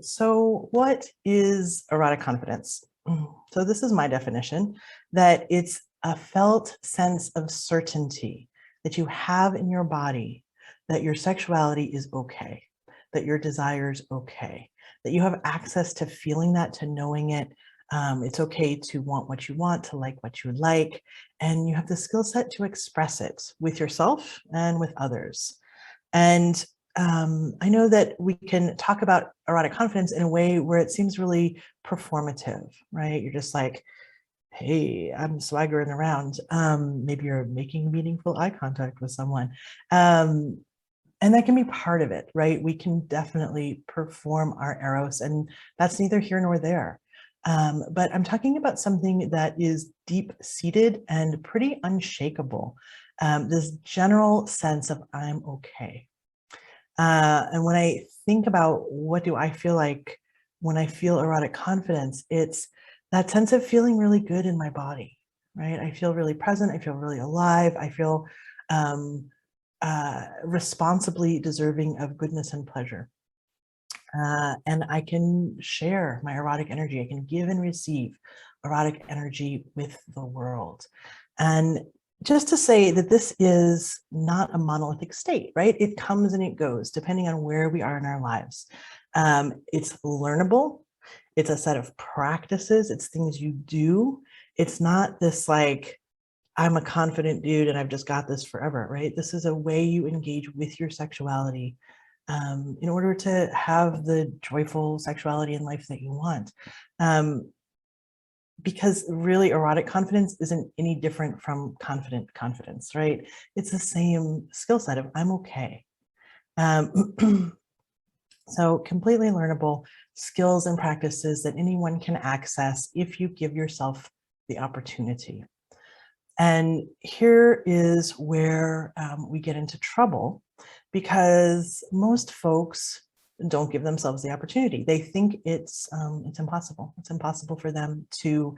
So, what is erotic confidence? So, this is my definition that it's a felt sense of certainty that you have in your body that your sexuality is okay, that your desires okay, that you have access to feeling that, to knowing it. It's okay to want what you want, to like what you like, and you have the skill set to express it with yourself and with others. And I know that we can talk about erotic confidence in a way where it seems really performative, right? You're just like, hey, I'm swaggering around. Maybe you're making meaningful eye contact with someone. Um, and that can be part of it, right? We can definitely perform our eros, and that's neither here nor there. But I'm talking about something that is deep seated and pretty unshakable. This general sense of I'm okay. And when I think about what do I feel like when I feel erotic confidence, it's that sense of feeling really good in my body, right? I feel really present. I feel really alive. I feel um, responsibly deserving of goodness and pleasure. And I can share my erotic energy. I can give and receive erotic energy with the world. And just to say that this is not a monolithic state, right? It comes and it goes depending on where we are in our lives. It's learnable. It's a set of practices. It's things you do. It's not this like, I'm a confident dude and I've just got this forever, right? This is a way you engage with your sexuality in order to have the joyful sexuality in life that you want. Um, because really, erotic confidence isn't any different from confident confidence, right? It's the same skill set of I'm okay. Um, so, completely learnable skills and practices that anyone can access if you give yourself the opportunity. And here is where we get into trouble because most folks don't give themselves the opportunity. They think it's impossible. It's impossible for them to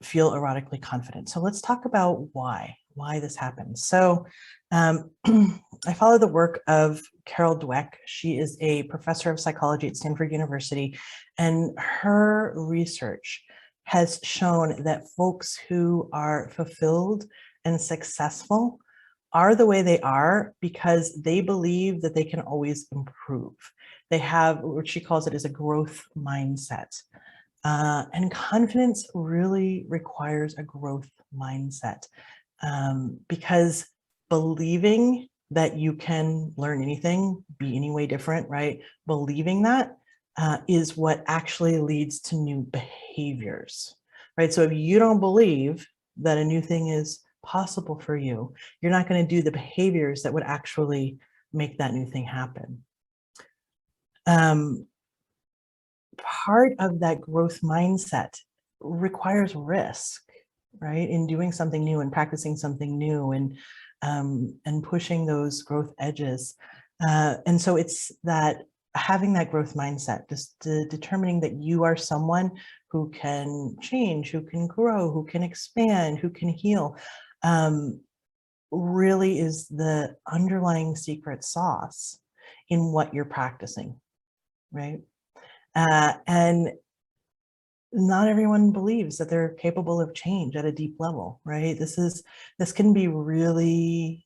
feel erotically confident. So let's talk about why this happens. So I follow the work of Carol Dweck. She is a professor of psychology at Stanford University, and her research has shown that folks who are fulfilled and successful are the way they are because they believe that they can always improve. They have what she calls it is a growth mindset. And confidence really requires a growth mindset because believing that you can learn anything, be any way different, right? Believing that is what actually leads to new behaviors, right? So if you don't believe that a new thing is possible for you, you're not going to do the behaviors that would actually make that new thing happen. Um, Part of that growth mindset requires risk, right? In doing something new and practicing something new and pushing those growth edges. And so it's that having that growth mindset, just determining that you are someone who can change, who can grow, who can expand, who can heal, really is the underlying secret sauce in what you're practicing, right? And not everyone believes that they're capable of change at a deep level, right? This can be really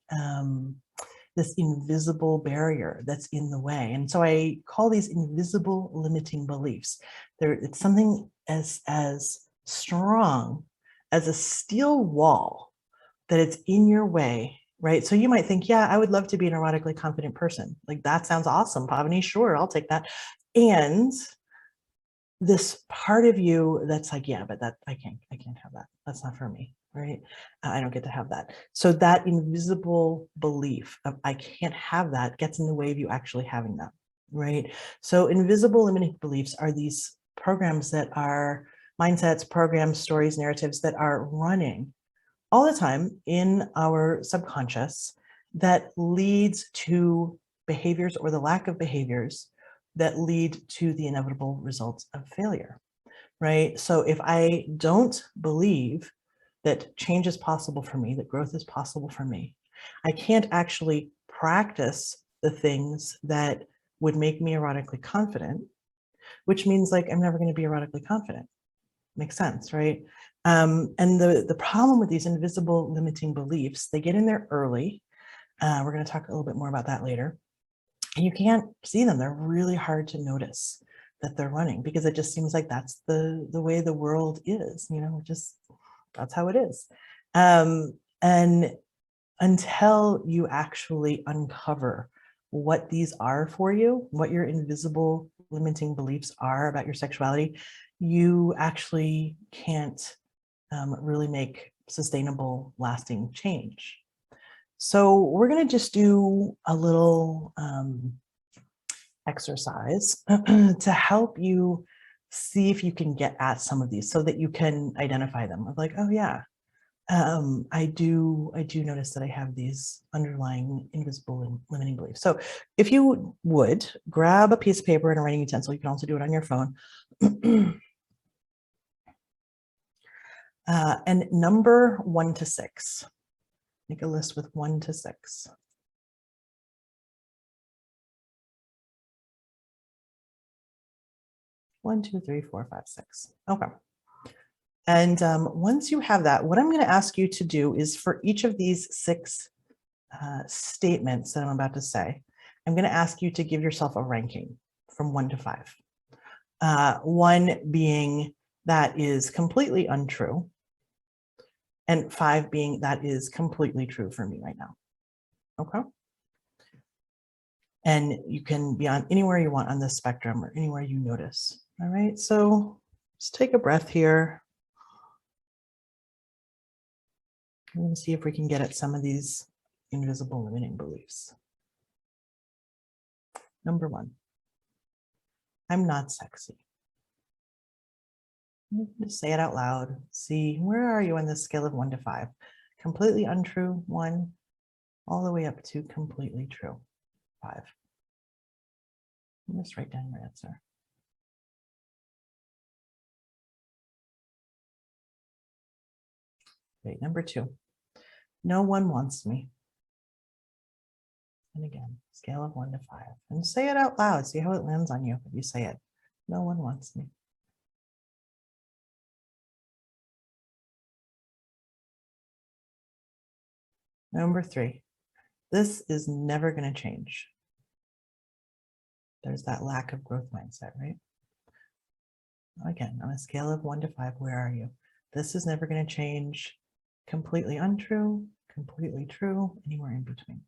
this invisible barrier that's in the way. And so I call these invisible limiting beliefs. It's something as strong as a steel wall that it's in your way, right? So you might think, yeah, I would love to be an erotically confident person. Like that sounds awesome, Pavini. Sure, I'll take that. And this part of you that's like, yeah, but that I can't have that. That's not for me, right? I don't get to have that. So that invisible belief of I can't have that gets in the way of you actually having that, right? So invisible limiting beliefs are these programs that are mindsets, programs, stories, narratives that are running all the time in our subconscious that leads to behaviors or the lack of behaviors that lead to the inevitable results of failure, right? So if I don't believe that change is possible for me, that growth is possible for me, I can't actually practice the things that would make me erotically confident which means like I'm never going to be erotically confident. Makes sense, right? And the problem with these invisible limiting beliefs, they get in there early. We're going to talk a little bit more about that later. And you can't see them. They're really hard to notice that they're running because it just seems like that's the way the world is, just that's how it is. And until you actually uncover what these are for you, what your invisible limiting beliefs are about your sexuality, you actually can't really make sustainable, lasting change. So we're going to just do a little exercise to help you see if you can get at some of these so that you can identify them of like, oh yeah, I do notice that I have these underlying invisible and limiting beliefs. So if you would grab a piece of paper and a writing utensil, you can also do it on your phone. And number 1 to 6. Make a list with 1 to 6. 1, 2, 3, 4, 5, 6. Okay. And once you have that, what I'm going to ask you to do is for each of these 6 statements that I'm about to say, I'm going to ask you to give yourself a ranking from 1 to 5. 1 being that is completely untrue, and 5 being that is completely true for me right now. Okay. And you can be on anywhere you want on this spectrum or anywhere you notice. All right. So just take a breath here. I'm going to see if we can get at some of these invisible limiting beliefs. Number 1, I'm not sexy. Just say it out loud. See, where are you on the scale of 1 to 5? Completely untrue, 1, all the way up to completely true, 5. Just write down your answer. Great. Number 2, no one wants me. And again, scale of 1 to 5. And say it out loud. See how it lands on you if you say it. No one wants me. Number 3, this is never going to change. There's that lack of growth mindset, right? Again, on a scale of 1 to 5, where are you? This is never going to change. Completely untrue, completely true, anywhere in between.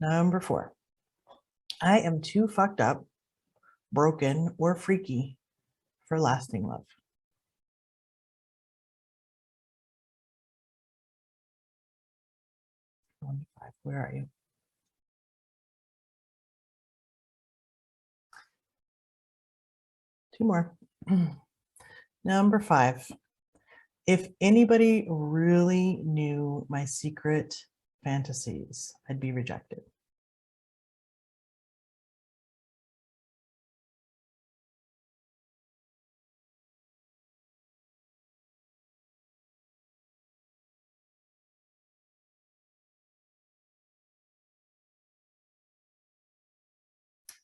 Number 4, I am too fucked up, broken, or freaky for lasting love. 1 to 5, where are you? Two more. Number 5, if anybody really knew my secret fantasies, I'd be rejected.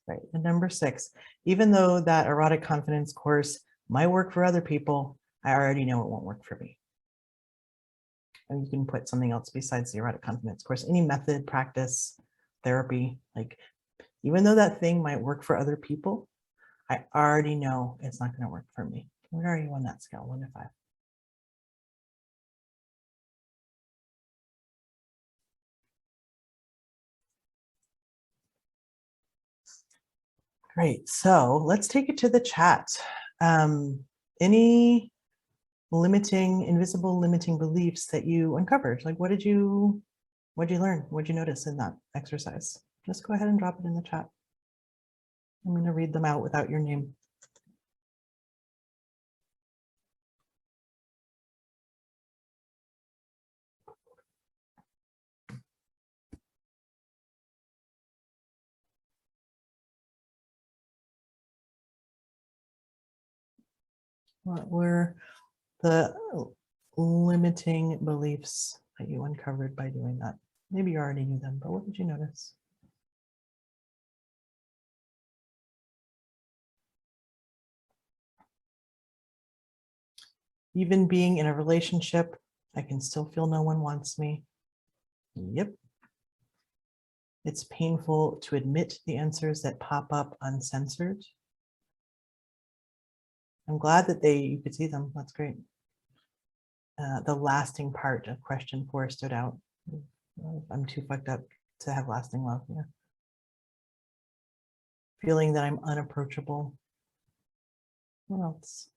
Right. And number 6, even though that erotic confidence course might work for other people, I already know it won't work for me. And you can put something else besides the erotic confidence course, any method, practice, therapy, like even though that thing might work for other people, I already know it's not going to work for me. Where are you on that scale, 1 to 5? Great. So let's take it to the chat. Any invisible limiting beliefs that you uncovered? Like, what did you learn? What did you notice in that exercise? Just go ahead and drop it in the chat. I'm going to read them out without your name. What were the limiting beliefs that you uncovered by doing that? Maybe you already knew them, but what did you notice? Even being in a relationship, I can still feel no one wants me. Yep. It's painful to admit the answers that pop up uncensored. I'm glad that you could see them. That's great. The lasting part of question 4 stood out. I'm too fucked up to have lasting love. Yeah. Feeling that I'm unapproachable. What else?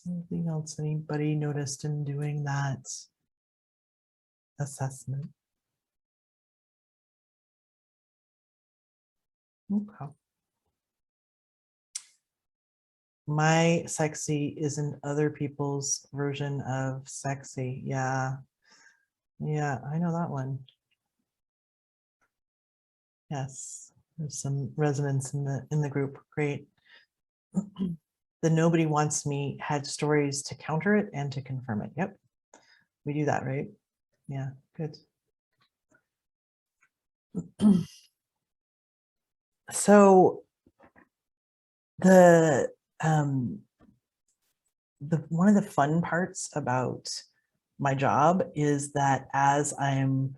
Anything else anybody noticed in doing that assessment? Okay. My sexy isn't other people's version of sexy. Yeah. Yeah, I know that one. Yes. There's some resonance in the group. Great. The nobody wants me had stories to counter it and to confirm it. Yep. We do that, right? Yeah, good. So the one of the fun parts about my job is that as I'm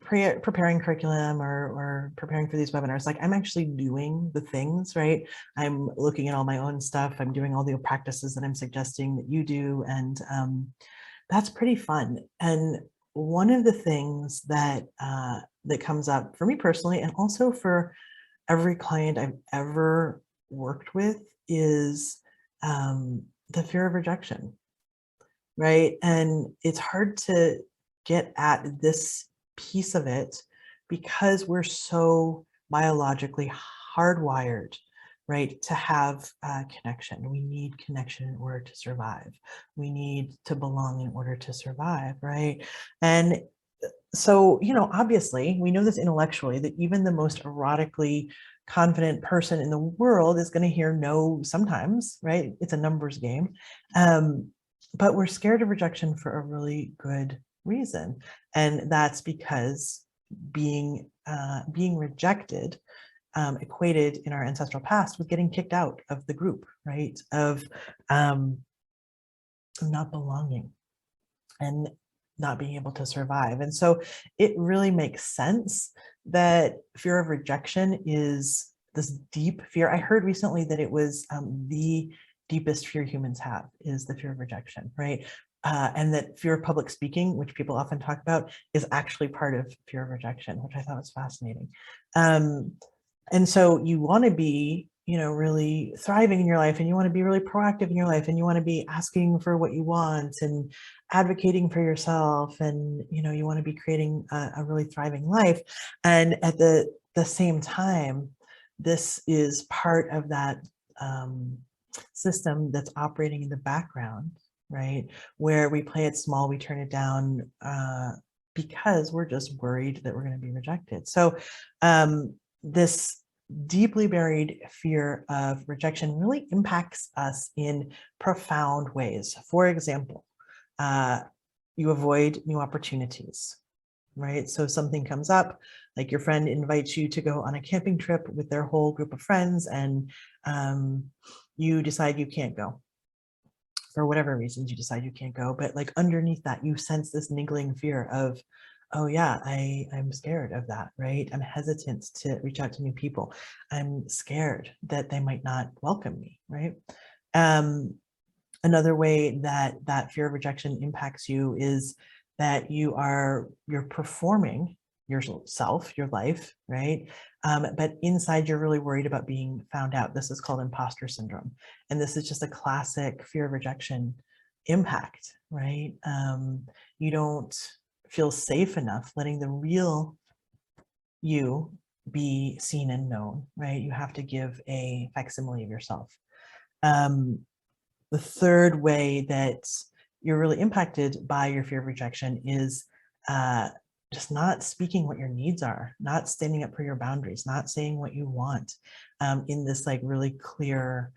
preparing curriculum or preparing for these webinars, like I'm actually doing the things, right? I'm looking at all my own stuff. I'm doing all the practices that I'm suggesting that you do. And that's pretty fun. And one of the things that that comes up for me personally, and also for every client I've ever worked with, is the fear of rejection, right? And it's hard to get at this piece of it because we're so biologically hardwired, right, to have connection. We need connection in order to survive. We need to belong in order to survive, right? And so, obviously, we know this intellectually, that even the most erotically confident person in the world is going to hear no sometimes, right? It's a numbers game. But we're scared of rejection for a really good reason. And that's because being rejected equated in our ancestral past with getting kicked out of the group, right? Of not belonging and not being able to survive. And so it really makes sense that fear of rejection is this deep fear. I heard recently that it was the deepest fear humans have is the fear of rejection, right? And that fear of public speaking, which people often talk about, is actually part of fear of rejection, which I thought was fascinating. And so you want to be, really thriving in your life, and you want to be really proactive in your life, and you want to be asking for what you want and advocating for yourself, and you want to be creating a really thriving life. And at the same time, this is part of that system that's operating in the background, right? Where we play it small, we turn it down because we're just worried that we're going to be rejected. So this deeply buried fear of rejection really impacts us in profound ways. For example, you avoid new opportunities, right? So something comes up, like your friend invites you to go on a camping trip with their whole group of friends, and you decide you can't go. For whatever reasons, you decide you can't go. But like underneath that, you sense this niggling fear of, oh yeah, I'm scared of that, right? I'm hesitant to reach out to new people. I'm scared that they might not welcome me, right? Another way that fear of rejection impacts you is that you're performing yourself, your life, right? But inside you're really worried about being found out. This is called imposter syndrome. And this is just a classic fear of rejection impact, right? You don't feel safe enough letting the real you be seen and known, right? You have to give a facsimile of yourself. The third way that you're really impacted by your fear of rejection is just not speaking what your needs are, not standing up for your boundaries, not saying what you want in this like really clear,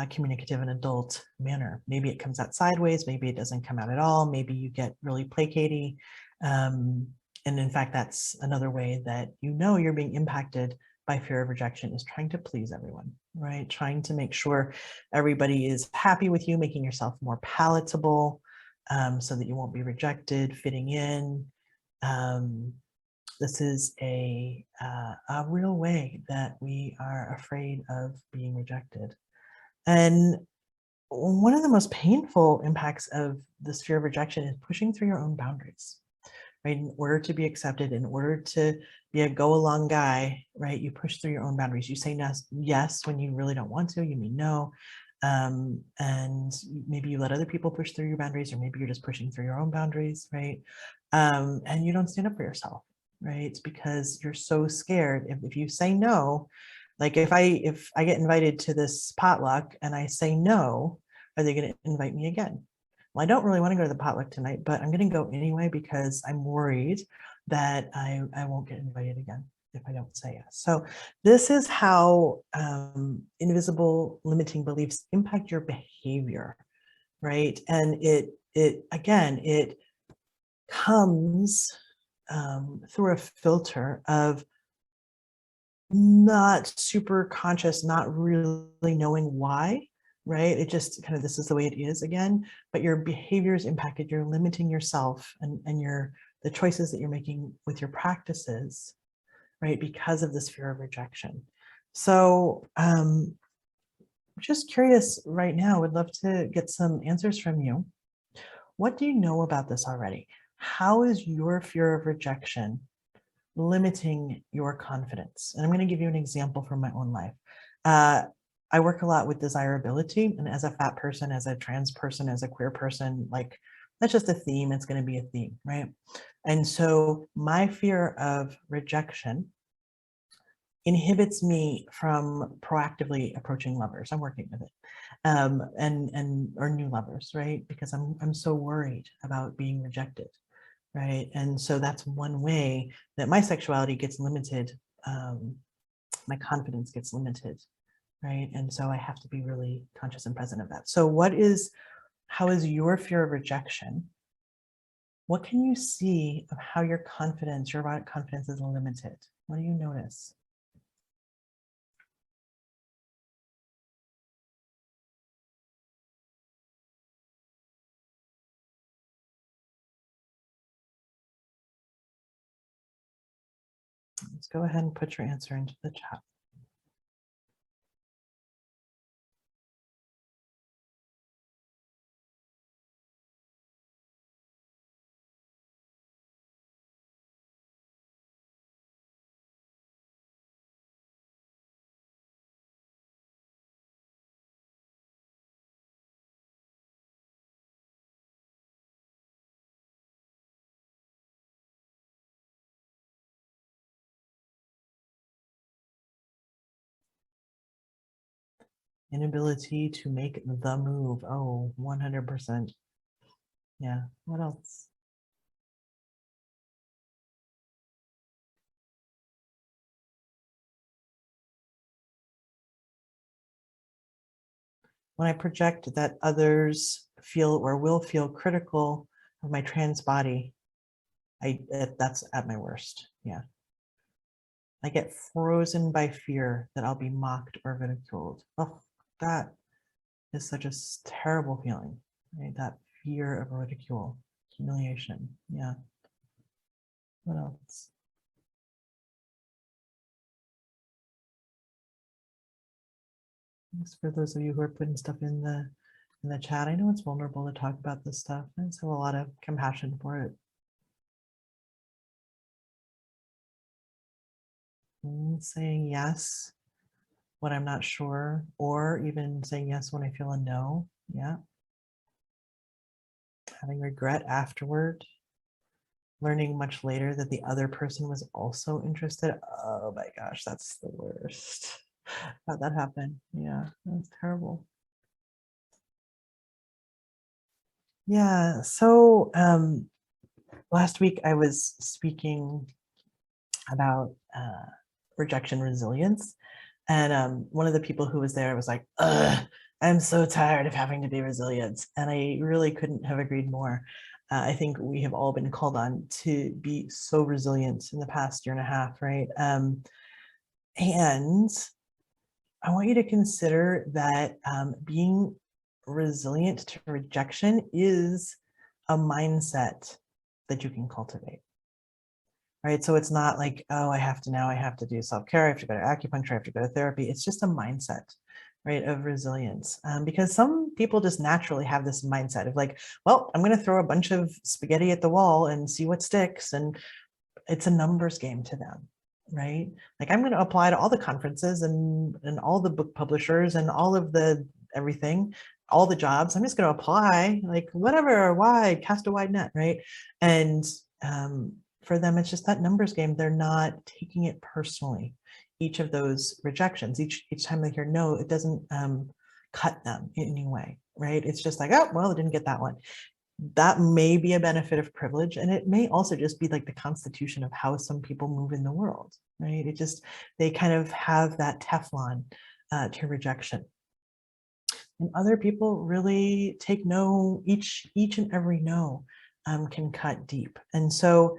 communicative and adult manner. Maybe it comes out sideways, maybe it doesn't come out at all, maybe you get really placatey. And in fact, that's another way that you know you're being impacted by fear of rejection, is trying to please everyone, right? Trying to make sure everybody is happy with you, making yourself more palatable so that you won't be rejected, fitting in. This is a real way that we are afraid of being rejected. And one of the most painful impacts of this fear of rejection is pushing through your own boundaries, right? In order to be accepted, in order to be a go along guy, right? You push through your own boundaries. You say yes when you really don't want to, you mean no. And maybe you let other people push through your boundaries, or maybe you're just pushing through your own boundaries, right? And you don't stand up for yourself, right? It's because you're so scared. If you say no, like if I get invited to this potluck and I say no, are they going to invite me again? Well, I don't really want to go to the potluck tonight, but I'm going to go anyway because I'm worried that I won't get invited again if I don't say yes. So this is how invisible limiting beliefs impact your behavior, right? And it comes through a filter of not super conscious, not really knowing why, right? It just kind of, this is the way it is again, but your behavior is impacted. You're limiting yourself and the choices that you're making with your practices, right? Because of this fear of rejection. So just curious right now, would love to get some answers from you. What do you know about this already? How is your fear of rejection limiting your confidence? And I'm going to give you an example from my own life. I work a lot with desirability, and as a fat person, as a trans person, as a queer person, like that's just a theme. It's going to be a theme, right? And so my fear of rejection inhibits me from proactively approaching lovers. I'm working with it, or new lovers, right? Because I'm so worried about being rejected. Right. And so that's one way that my sexuality gets limited. My confidence gets limited. Right. And so I have to be really conscious and present of that. So how is your fear of rejection? What can you see of how your erotic confidence is limited? What do you notice? Let's go ahead and put your answer into the chat. Inability to make the move. Oh, 100%. Yeah. What else? When I project that others feel or will feel critical of my trans body, that's at my worst. Yeah. I get frozen by fear that I'll be mocked or ridiculed. Oh, that is such a terrible feeling, right? That fear of ridicule, humiliation. Yeah. What else? Thanks for those of you who are putting stuff in the chat. I know it's vulnerable to talk about this stuff. I just have a lot of compassion for it. Saying yes when I'm not sure, or even saying yes when I feel a no. Yeah. Having regret afterward. learning much later that the other person was also interested. Oh my gosh, that's the worst. How'd that happen? Yeah, that's terrible. Yeah, so last week I was speaking about rejection resilience. And one of the people who was there was like, ugh, I'm so tired of having to be resilient. And I really couldn't have agreed more. I think we have all been called on to be so resilient in the past year and a half, right? And I want you to consider that being resilient to rejection is a mindset that you can cultivate. Right. So it's not like, oh, I have to do self-care. I have to go to acupuncture. I have to go to therapy. It's just a mindset, right, of resilience. Because some people just naturally have this mindset of like, well, I'm going to throw a bunch of spaghetti at the wall and see what sticks. And it's a numbers game to them, right? Like I'm going to apply to all the conferences and all the book publishers and all of the everything, all the jobs. I'm just going to apply, like whatever, wide, cast a wide net, right? And for them, it's just that numbers game. They're not taking it personally. Each of those rejections, each time they hear no, it doesn't cut them in any way, right? It's just like, oh, well, I didn't get that one. That may be a benefit of privilege, and it may also just be like the constitution of how some people move in the world, right? It just, they kind of have that Teflon to rejection. And other people really take no, each and every no can cut deep. And so,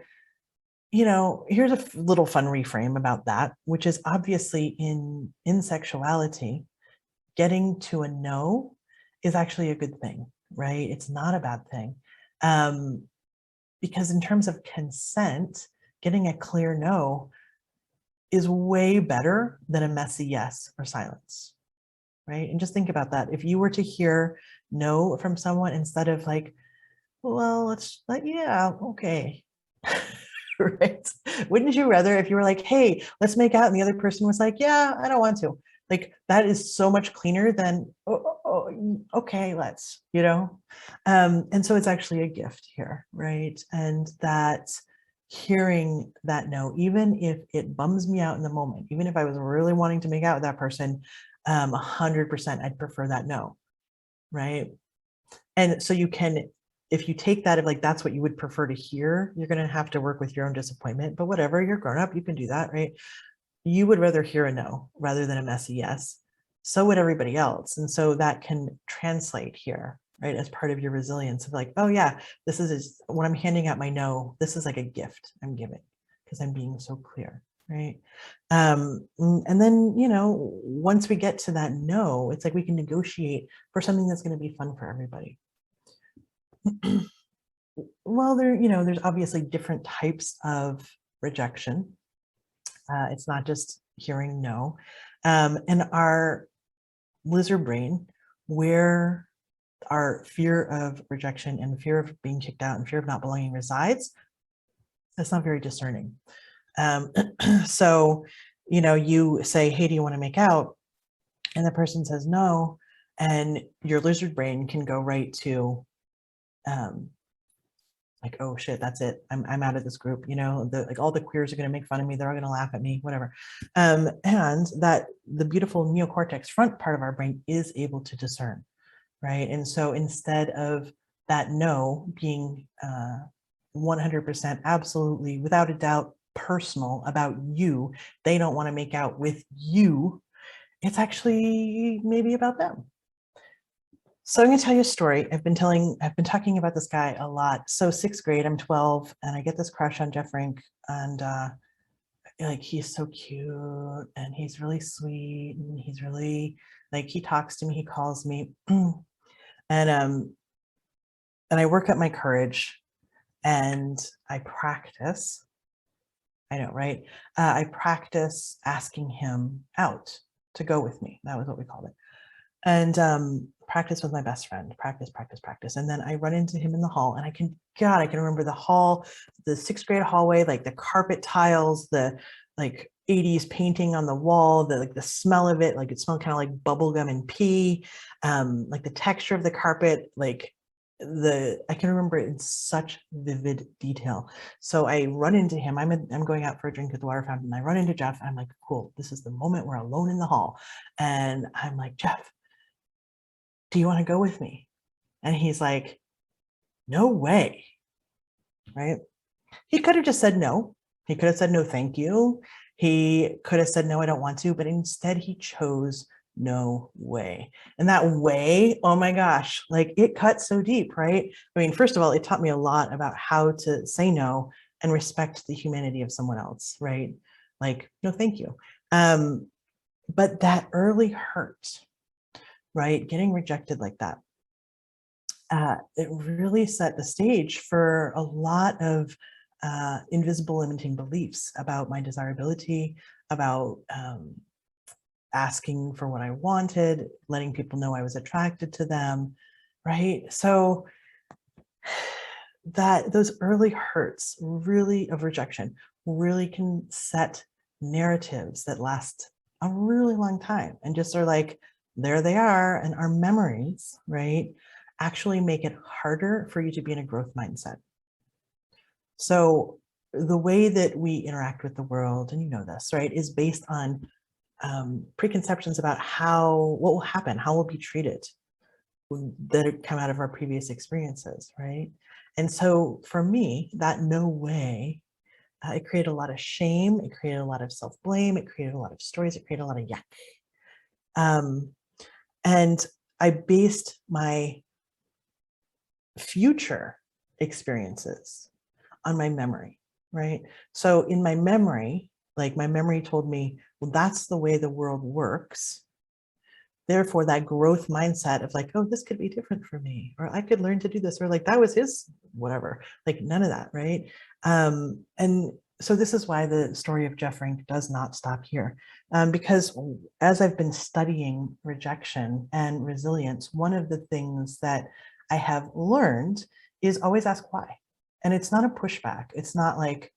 you know, here's a little fun reframe about that, which is obviously in sexuality, getting to a no is actually a good thing, right? It's not a bad thing. Because in terms of consent, getting a clear no is way better than a messy yes or silence, right? And just think about that. If you were to hear no from someone instead of like, well, let's like, yeah, okay. Right? Wouldn't you rather if you were like, hey, let's make out, and the other person was like, yeah, I don't want to. Like that is so much cleaner than, okay, let's, you know? And so it's actually a gift here, right? And that hearing that no, even if it bums me out in the moment, even if I was really wanting to make out with that person, 100%, I'd prefer that no, right? And so you can, if you take that of like, that's what you would prefer to hear, you're going to have to work with your own disappointment, but whatever, you're grown up, you can do that, right? You would rather hear a no rather than a messy yes. So would everybody else. And so that can translate here, right? As part of your resilience of like, oh yeah, this is when I'm handing out my no, this is like a gift I'm giving because I'm being so clear, right? And then, you know, once we get to that no, it's like we can negotiate for something that's going to be fun for everybody. Well, you know, there's obviously different types of rejection. It's not just hearing no. And our lizard brain, where our fear of rejection and fear of being kicked out and fear of not belonging resides, that's not very discerning. So, you know, you say, hey, do you want to make out? And the person says no. And your lizard brain can go right to, like, oh shit, that's it. I'm out of this group. You know, like all the queers are going to make fun of me. They're all going to laugh at me, whatever. And that the beautiful neocortex front part of our brain is able to discern, right? And so instead of that no being 100% absolutely, without a doubt, personal about you, they don't want to make out with you. It's actually maybe about them. So I'm going to tell you a story. I've been talking about this guy a lot. So 6th grade, I'm 12, and I get this crush on Jeff Rink, and like he's so cute, and he's really sweet, and he's really like he talks to me, he calls me, and I work up my courage, and I practice. I know, right? I practice asking him out to go with me. That was what we called it. And practice with my best friend, practice. And then I run into him in the hall, and I can remember the hall, the 6th grade hallway, like the carpet tiles, the like 80s painting on the wall, the smell of it, like it smelled kind of like bubble gum and pee, like the texture of the carpet, like I can remember it in such vivid detail. So I run into him. I'm going out for a drink at the water fountain. I run into Jeff. I'm like, cool, this is the moment we're alone in the hall. And I'm like, Jeff, do you want to go with me? And he's like, no way. Right? He could have just said no. He could have said no, thank you. He could have said no, I don't want to, but instead he chose no way. And that way, oh my gosh, like it cut so deep, right? I mean, first of all, it taught me a lot about how to say no and respect the humanity of someone else, right? Like, no, thank you. But that early hurt, right? Getting rejected like that, it really set the stage for a lot of invisible limiting beliefs about my desirability, about asking for what I wanted, letting people know I was attracted to them, right? So those early hurts really of rejection really can set narratives that last a really long time and just are like, there they are. And our memories, right, actually make it harder for you to be in a growth mindset. So the way that we interact with the world, and you know this, right, is based on preconceptions about what will happen, how we'll be treated that come out of our previous experiences, right? And so for me, that no way, it created a lot of shame, it created a lot of self-blame, it created a lot of stories, it created a lot of yuck. And I based my future experiences on my memory, right? So in my memory, like my memory told me, well, that's the way the world works. Therefore, that growth mindset of like, oh, this could be different for me, or I could learn to do this, or like that was his whatever, like none of that, right? And so this is why the story of Jeff Rink does not stop here, because as I've been studying rejection and resilience, one of the things that I have learned is always ask why. And it's not a pushback. It's not like,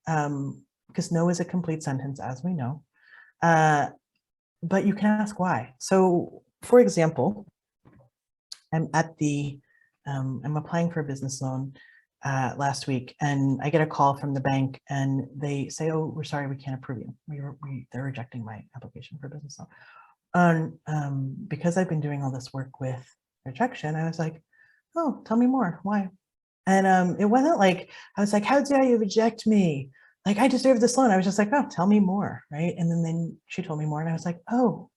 because no is a complete sentence, as we know. But you can ask why. So for example, I'm applying for a business loan last week, and I get a call from the bank and they say, oh, we're sorry, we can't approve you. They're rejecting my application for a business loan. Because I've been doing all this work with rejection, I was like, oh, tell me more, why? And it wasn't like, I was like, how dare you reject me? Like, I deserve this loan. I was just like, oh, tell me more, right? And then she told me more, and I was like, oh,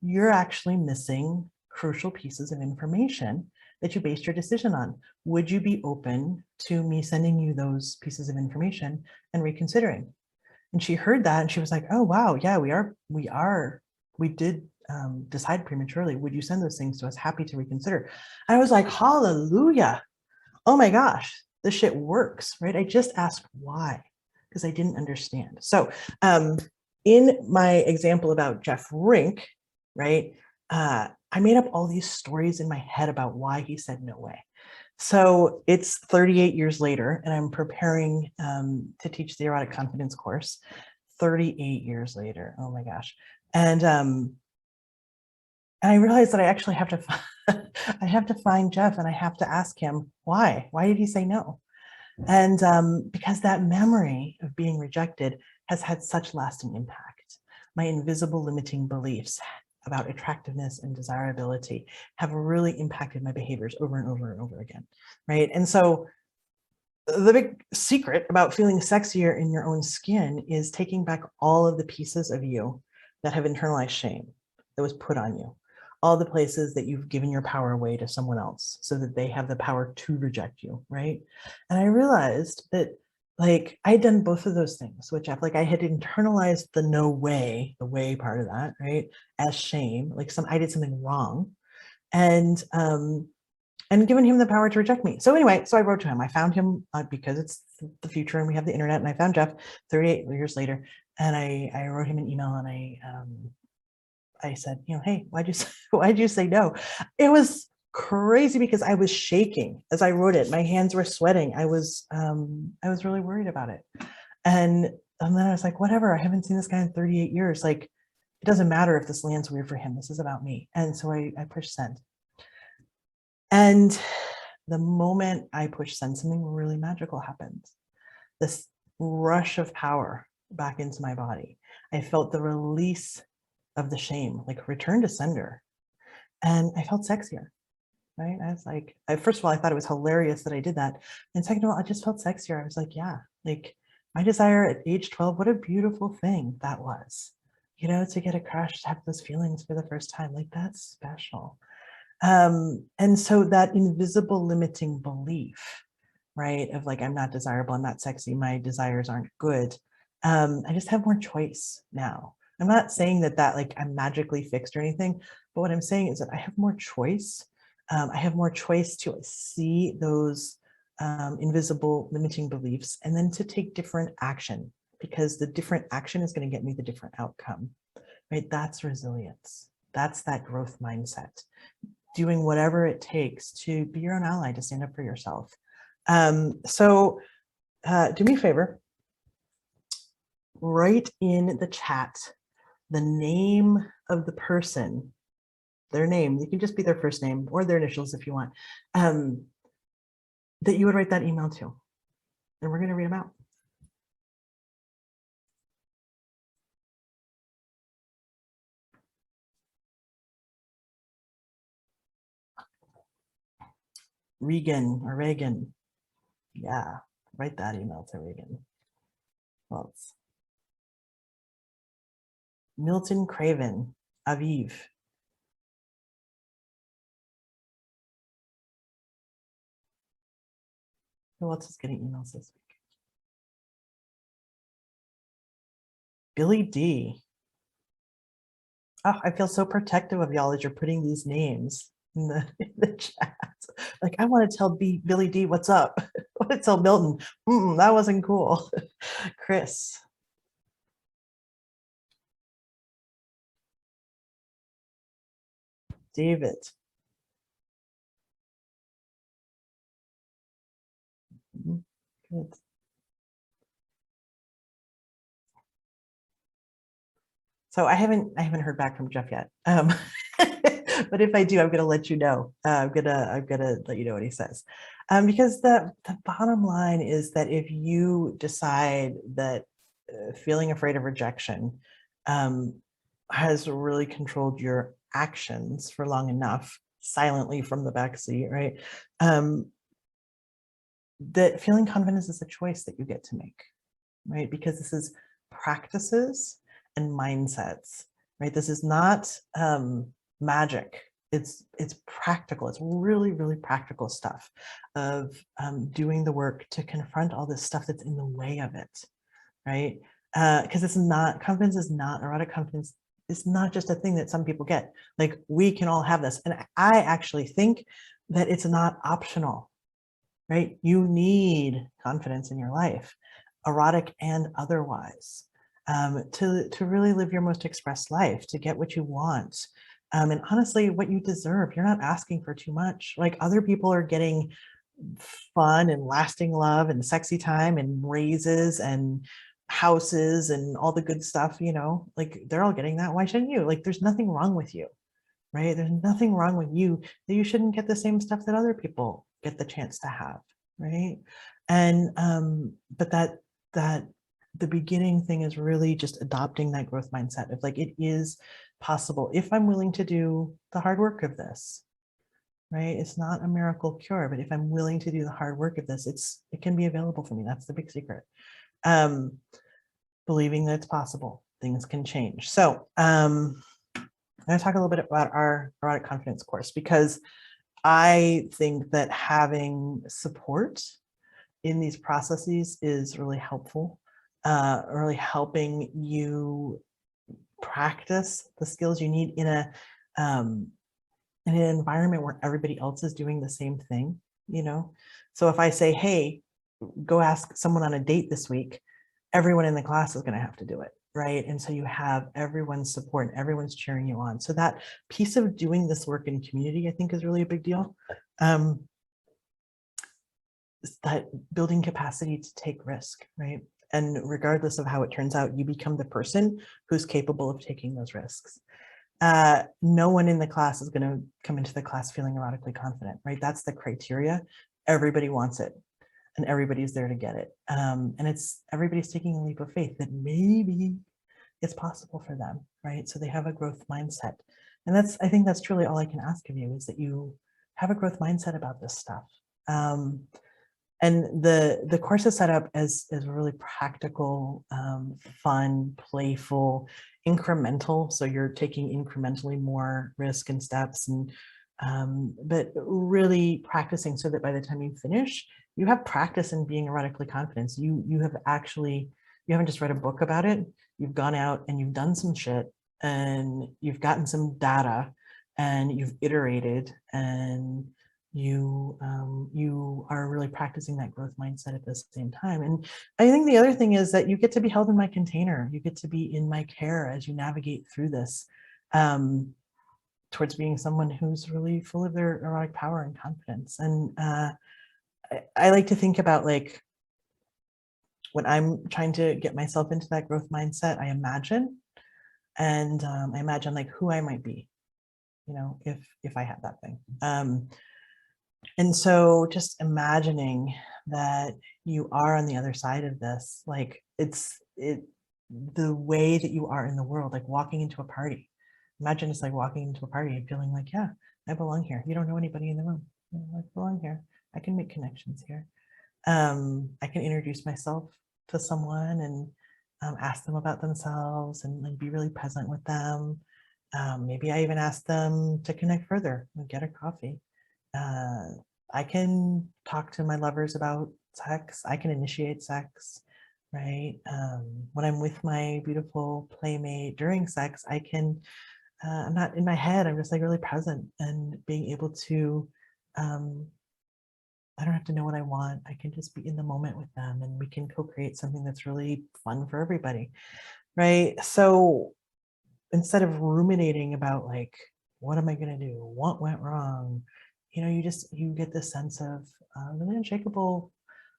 you're actually missing crucial pieces of information that you based your decision on. Would you be open to me sending you those pieces of information and reconsidering? And she heard that and she was like, oh, wow, yeah, we did decide prematurely. Would you send those things to us? Happy to reconsider. I was like, hallelujah. Oh my gosh, this shit works, right? I just asked why, because I didn't understand. So in my example about Jeff Rink, right, I made up all these stories in my head about why he said no way. So it's 38 years later, and I'm preparing to teach the Erotic Confidence course. 38 years later, oh my gosh. And I realized that I actually have to, I have to find Jeff and I have to ask him why. Why did he say no? And because that memory of being rejected has had such lasting impact. My invisible limiting beliefs about attractiveness and desirability have really impacted my behaviors over and over and over again, right? And so the big secret about feeling sexier in your own skin is taking back all of the pieces of you that have internalized shame that was put on you, all the places that you've given your power away to someone else so that they have the power to reject you, right? And I realized that like I had done both of those things, which I had internalized the no way, the way part of that, right, as shame, like I did something wrong, and given him the power to reject me. So anyway, so I wrote to him. I found him because it's the future and we have the internet, and I found Jeff 38 years later, and I wrote him an email and I said, you know, hey, why'd you say no? It was crazy because I was shaking as I wrote it. My hands were sweating. I was really worried about it. And then I was like, whatever, I haven't seen this guy in 38 years. Like, it doesn't matter if this lands weird for him. This is about me. And so I pushed send. And the moment I push send, something really magical happens. This rush of power back into my body. I felt the release of the shame, like return to sender. And I felt sexier, right? I was like, first of all, I thought it was hilarious that I did that. And second of all, I just felt sexier. I was like, yeah, like my desire at age 12, what a beautiful thing that was, you know, to get a crush, to have those feelings for the first time, like that's special. And so that invisible limiting belief, right, of like, I'm not desirable, I'm not sexy, my desires aren't good. I just have more choice now. I'm not saying that like I'm magically fixed or anything, but what I'm saying is that I have more choice. I have more choice to see those invisible limiting beliefs and then to take different action, because the different action is going to get me the different outcome, right? That's resilience. That's that growth mindset. Doing whatever it takes to be your own ally, to stand up for yourself. So do me a favor, write in the chat the name of the person, their name, you can just be their first name or their initials if you want, that you would write that email to. And we're going to read them out. Reagan. Yeah, write that email to Reagan. Well, it's Milton Craven, Aviv. Who else is getting emails this week? Billy D. Oh, I feel so protective of y'all as you're putting these names in the chat. Like, I want to tell Billy D what's up. I want to tell Milton, that wasn't cool. Chris. David. Good. So I haven't heard back from Jeff yet. But if I do, I'm gonna let you know. I'm gonna let you know what he says. Because the bottom line is that if you decide that feeling afraid of rejection has really controlled your actions for long enough, silently from the backseat, right? That feeling confidence is a choice that you get to make, right? Because this is practices and mindsets, right? This is not magic. It's practical. It's really, really practical stuff of doing the work to confront all this stuff that's in the way of it, right? Because it's not, confidence is not, erotic confidence is not just a thing that some people get. Like, we can all have this. And I actually think that it's not optional, right? You need confidence in your life, erotic and otherwise, to really live your most expressed life, to get what you want. And honestly, what you deserve. You're not asking for too much. Like, other people are getting fun and lasting love and sexy time and raises and houses and all the good stuff, you know, like they're all getting that. Why shouldn't you? Like, there's nothing wrong with you, right? There's nothing wrong with you that you shouldn't get the same stuff that other people get the chance to have, right? And but that the beginning thing is really just adopting that growth mindset of like, it is possible if I'm willing to do the hard work of this, right? It's not a miracle cure, but if I'm willing to do the hard work of this, it can be available for me. That's the big secret. Believing that it's possible, things can change. So I'm going to talk a little bit about our erotic confidence course, because I think that having support in these processes is really helpful, really helping you practice the skills you need in an environment where everybody else is doing the same thing, you know? So if I say, hey, go ask someone on a date this week, everyone in the class is going to have to do it, right? And so you have everyone's support and everyone's cheering you on. So that piece of doing this work in community, I think, is really a big deal. That building capacity to take risk, right? And regardless of how it turns out, you become the person who's capable of taking those risks. no one in the class is going to come into the class feeling erotically confident, right? That's the criteria. Everybody wants it and everybody's there to get it. And everybody's taking a leap of faith that maybe it's possible for them, right? So they have a growth mindset. And I think that's truly all I can ask of you, is that you have a growth mindset about this stuff. And the course is set up as a really practical, fun, playful, incremental. So you're taking incrementally more risk and steps, but really practicing so that by the time you finish, you have practice in being erotically confident. You haven't just read a book about it. You've gone out and you've done some shit and you've gotten some data and you've iterated and you are really practicing that growth mindset at the same time. And I think the other thing is that you get to be held in my container. You get to be in my care as you navigate through this, towards being someone who's really full of their erotic power and confidence. And I like to think about, like, when I'm trying to get myself into that growth mindset, I imagine like who I might be, if I had that thing. And so just imagining that you are on the other side of this, like the way that you are in the world, like walking into a party. Imagine it's like walking into a party and feeling like, yeah, I belong here. You don't know anybody in the room. I belong here. I can make connections here. I can introduce myself to someone and ask them about themselves and like be really present with them. Maybe I even ask them to connect further and get a coffee. I can talk to my lovers about sex. I can initiate sex, right? When I'm with my beautiful playmate during sex, I'm not in my head. I'm just like really present and being able to, I don't have to know what I want. I can just be in the moment with them and we can co-create something that's really fun for everybody, right? So instead of ruminating about like, what am I going to do? What went wrong? You get this sense of really unshakable.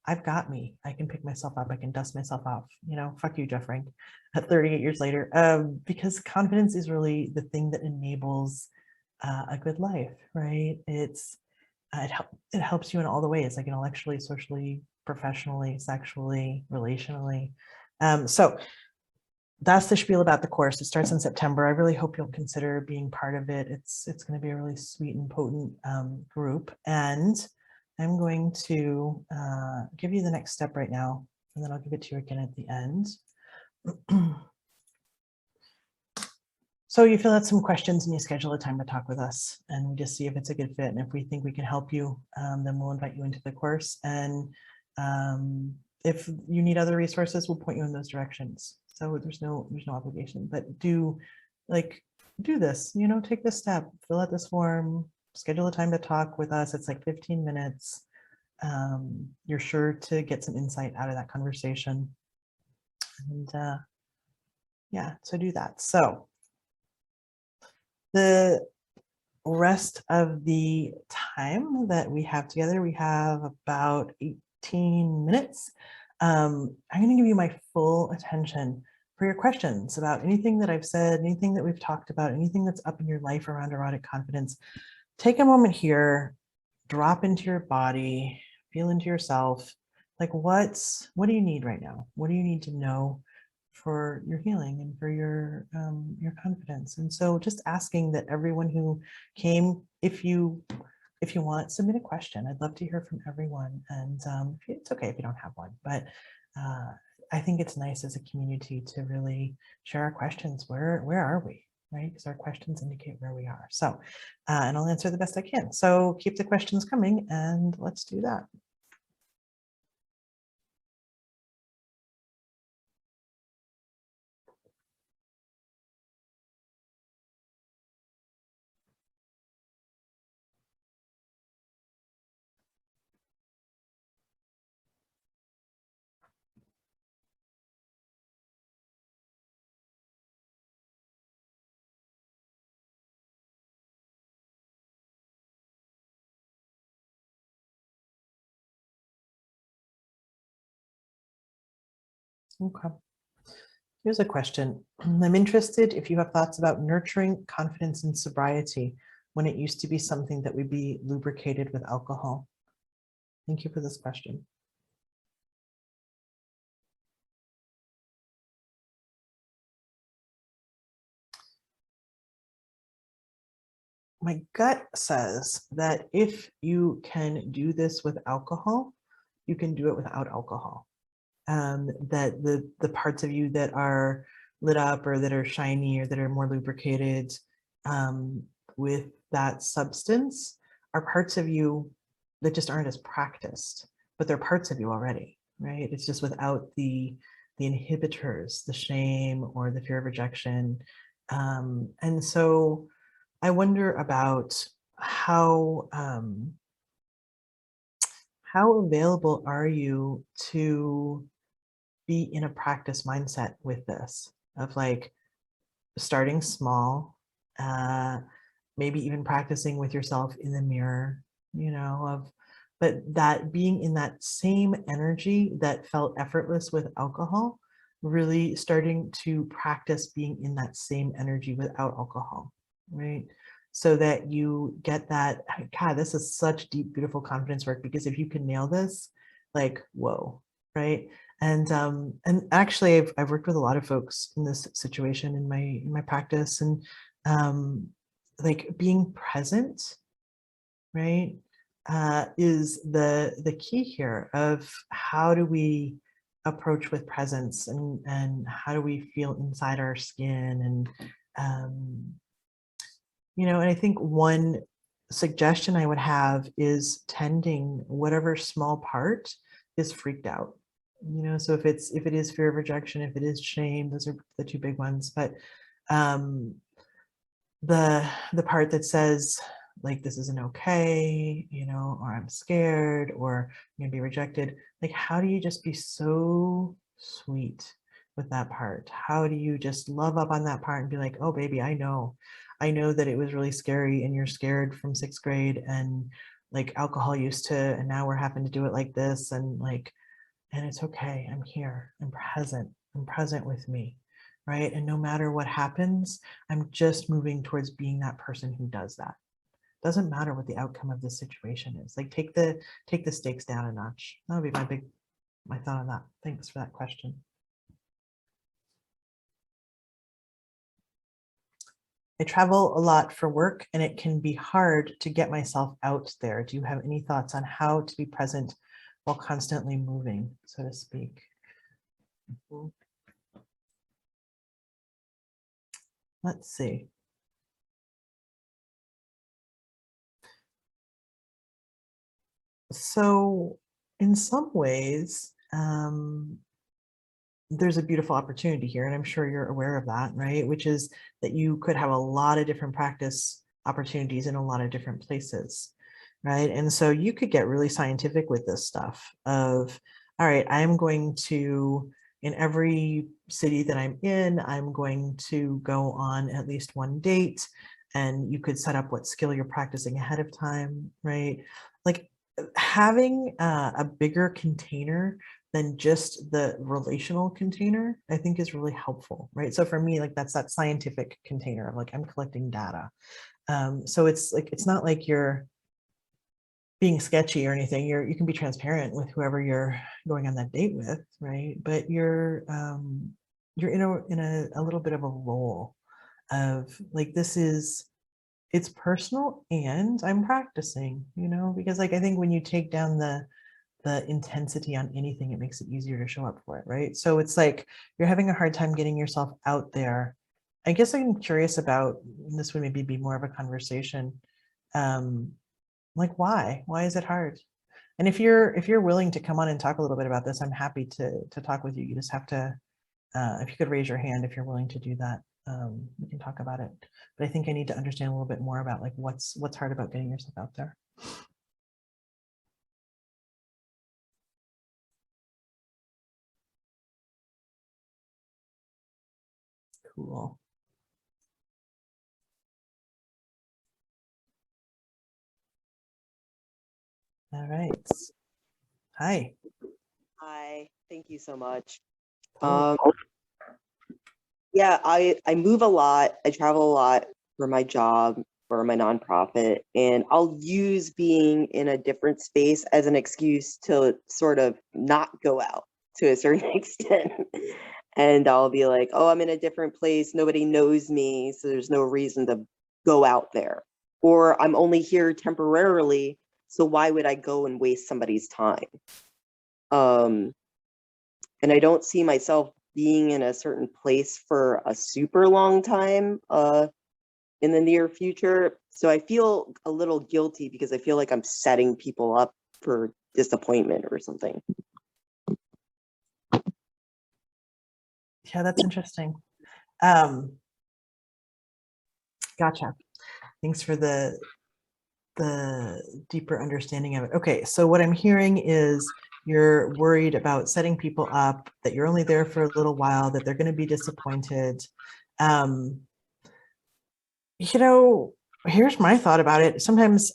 I've got me. I can pick myself up. I can dust myself off. Fuck you, Jeff Frank, at 38 years later. Because confidence is really the thing that enables a good life, right? It helps you in all the ways, like intellectually, socially, professionally, sexually, relationally. So that's the spiel about the course. It starts in September. I really hope you'll consider being part of it. It's going to be a really sweet and potent group. And I'm going to give you the next step right now, and then I'll give it to you again at the end. So you fill out some questions and you schedule a time to talk with us, and we just see if it's a good fit. And if we think we can help you, then we'll invite you into the course. And if you need other resources, we'll point you in those directions. So there's no obligation, but do this, take this step, fill out this form, schedule a time to talk with us. It's like 15 minutes. You're sure to get some insight out of that conversation. And yeah, so do that. So the rest of the time that we have together, we have about 18 minutes. I'm going to give you my full attention for your questions about anything that I've said, anything that we've talked about, anything that's up in your life around erotic confidence. Take a moment here, drop into your body, feel into yourself. Like what do you need right now? What do you need to know for your healing and for your confidence? And so just asking that everyone who came, if you want, submit a question. I'd love to hear from everyone. And it's okay if you don't have one, but I think it's nice as a community to really share our questions. Where are we, right? Because our questions indicate where we are. So, and I'll answer the best I can. So keep the questions coming and let's do that. Okay. Here's a question. I'm interested if you have thoughts about nurturing confidence in sobriety when it used to be something that would be lubricated with alcohol. Thank you for this question. My gut says that if you can do this with alcohol, you can do it without alcohol. That the parts of you that are lit up or that are shiny or that are more lubricated with that substance are parts of you that just aren't as practiced, but they're parts of you already, right? It's just without the inhibitors, the shame or the fear of rejection. And so I wonder about how available are you to be in a practice mindset with this of like starting small, uh, maybe even practicing with yourself in the mirror, but that being in that same energy that felt effortless with alcohol, really starting to practice being in that same energy without alcohol, right? So that you get that, God, this is such deep, beautiful confidence work, because if you can nail this, like, whoa, right? And actually I've worked with a lot of folks in this situation in my practice, and like being present, right, is the key here of how do we approach with presence, and how do we feel inside our skin, and um, and I think one suggestion I would have is tending whatever small part is freaked out. So if it is fear of rejection, if it is shame, those are the two big ones. But um, the part that says like this isn't okay, or I'm scared, or I'm gonna be rejected. Like, how do you just be so sweet with that part? How do you just love up on that part and be like, oh baby, I know that it was really scary and you're scared from 6th grade, and like alcohol used to, and now we're having to do it like this, and like, and it's okay. I'm here. I'm present with me, right? And no matter what happens, I'm just moving towards being that person who does that. Doesn't matter what the outcome of this situation is. Like, take the stakes down a notch. That would be my thought on that. Thanks for that question. I travel a lot for work, and it can be hard to get myself out there. Do you have any thoughts on how to be present while constantly moving, so to speak? Let's see. So in some ways, there's a beautiful opportunity here, and I'm sure you're aware of that, right? Which is that you could have a lot of different practice opportunities in a lot of different places, right? And so you could get really scientific with this stuff of, all right, I'm going to, in every city that I'm in, I'm going to go on at least one date, and you could set up what skill you're practicing ahead of time, right? Like having a bigger container than just the relational container, I think is really helpful, right? So for me, like that's that scientific container of like, I'm collecting data. So it's like, it's not like you're being sketchy or anything. You can be transparent with whoever you're going on that date with, right? But you're in a little bit of a role of like, it's personal and I'm practicing, because like, I think when you take down the intensity on anything, it makes it easier to show up for it, right? So it's like you're having a hard time getting yourself out there. I guess I'm curious about, and this would maybe be more of a conversation, like why is it hard? And if you're willing to come on and talk a little bit about this, I'm happy to talk with you. You just have to, if you could raise your hand if you're willing to do that, we can talk about it. But I think I need to understand a little bit more about like what's hard about getting yourself out there. Cool. All right. Hi. Hi, thank you so much. Totally. Yeah, I move a lot. I travel a lot for my job, for my nonprofit, and I'll use being in a different space as an excuse to sort of not go out to a certain extent. And I'll be like, oh, I'm in a different place. Nobody knows me, so there's no reason to go out there. Or I'm only here temporarily, so why would I go and waste somebody's time? Um, and I don't see myself being in a certain place for a super long time in the near future. So I feel a little guilty because I feel like I'm setting people up for disappointment or something. Yeah, that's interesting. Um, gotcha. Thanks for the deeper understanding of it. Okay, so what I'm hearing is you're worried about setting people up, that you're only there for a little while, that they're going to be disappointed. You know, here's my thought about it. Sometimes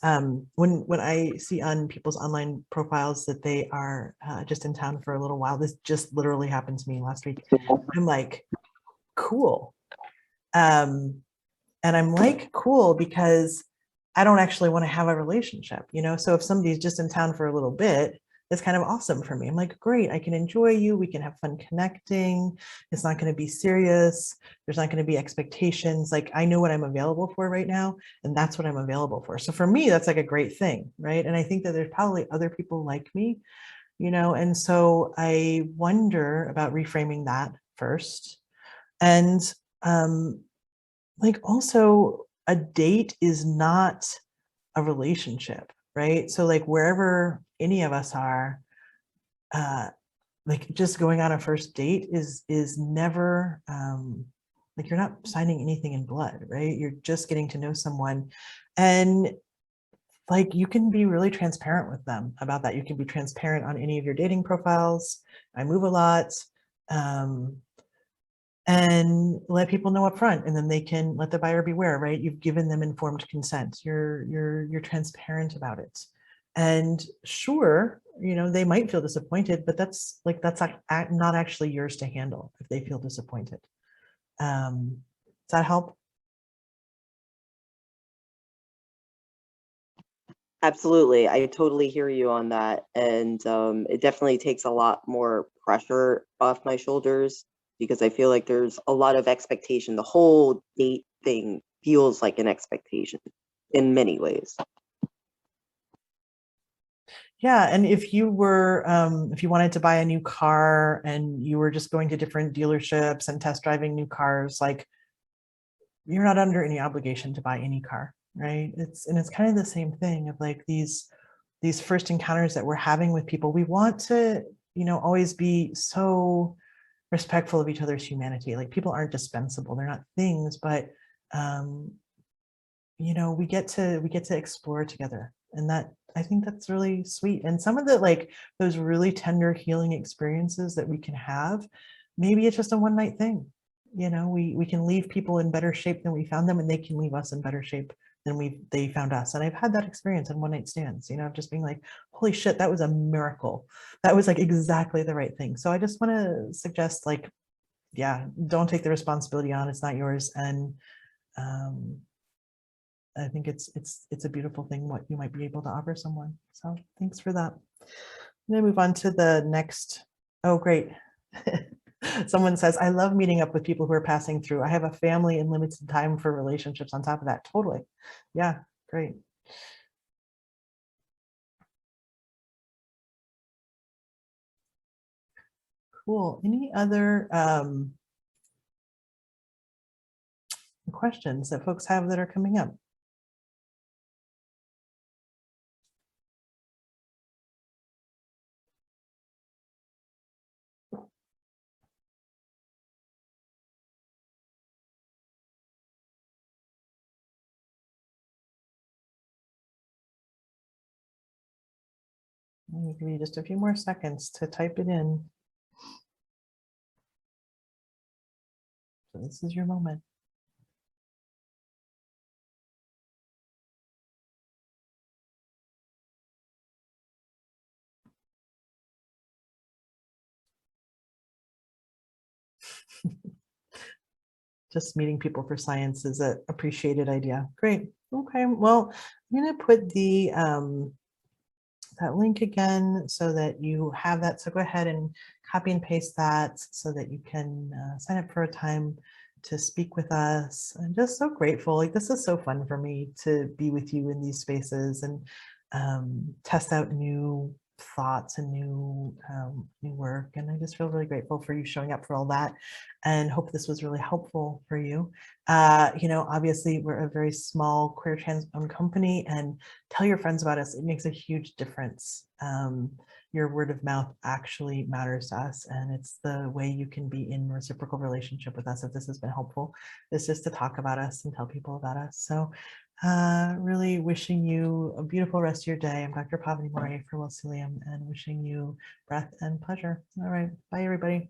when I see on people's online profiles that they are just in town for a little while, this just literally happened to me last week. I'm like, cool. And I'm like, cool, because I don't actually want to have a relationship, you know? So if somebody's just in town for a little bit, it's kind of awesome for me. I'm like, great, I can enjoy you. We can have fun connecting. It's not going to be serious. There's not going to be expectations. Like, I know what I'm available for right now, and that's what I'm available for. So for me, that's like a great thing, right? And I think that there's probably other people like me, you know? And so I wonder about reframing that first. And like, also, a date is not a relationship, right? So like wherever any of us are, uh, like just going on a first date is never like, you're not signing anything in blood, right? You're just getting to know someone, and like you can be really transparent with them about that. You can be transparent on any of your dating profiles. I move a lot. Um, and let people know up front, and then they can let the buyer beware, right? You've given them informed consent. You're transparent about it. And sure, you know, they might feel disappointed, but that's like not actually yours to handle if they feel disappointed. Does that help? Absolutely. I totally hear you on that. And it definitely takes a lot more pressure off my shoulders because I feel like there's a lot of expectation. The whole date thing feels like an expectation in many ways. Yeah, and if you were, if you wanted to buy a new car and you were just going to different dealerships and test driving new cars, like, you're not under any obligation to buy any car, right? It's kind of the same thing of like these first encounters that we're having with people. We want to, you know, always be so respectful of each other's humanity. Like, people aren't dispensable, they're not things, but um, you know, we get to explore together, and that, I think that's really sweet. And some of the, like, those really tender healing experiences that we can have, maybe it's just a one night thing. You know, we can leave people in better shape than we found them, and they can leave us in better shape than they found us. And I've had that experience in one night stands, you know, of just being like, holy shit, that was a miracle. That was like exactly the right thing. So I just want to suggest, like, yeah, don't take the responsibility on, it's not yours. And um I think it's a beautiful thing what you might be able to offer someone. So thanks for that. I'm gonna move on to the next. Oh, great. Someone says, I love meeting up with people who are passing through. I have a family and limited time for relationships on top of that. Totally. Yeah, great. Cool. Any other questions that folks have that are coming up? I'll give you just a few more seconds to type it in. So this is your moment. just meeting people for science is an appreciated idea. Great. Okay. Well, I'm going to put the that link again so that you have that. So go ahead and copy and paste that so that you can sign up for a time to speak with us. I'm just so grateful. Like, this is so fun for me to be with you in these spaces and test out new thoughts and new work. And I just feel really grateful for you showing up for all that, and hope this was really helpful for you. Obviously we're a very small queer trans owned company, and tell your friends about us. It makes a huge difference. Your word of mouth actually matters to us, and it's the way you can be in reciprocal relationship with us. If this has been helpful, is just to talk about us and tell people about us. So really wishing you a beautiful rest of your day. I'm Dr. Pavini Moray for Wilcilium, and wishing you breath and pleasure. All right. Bye, everybody.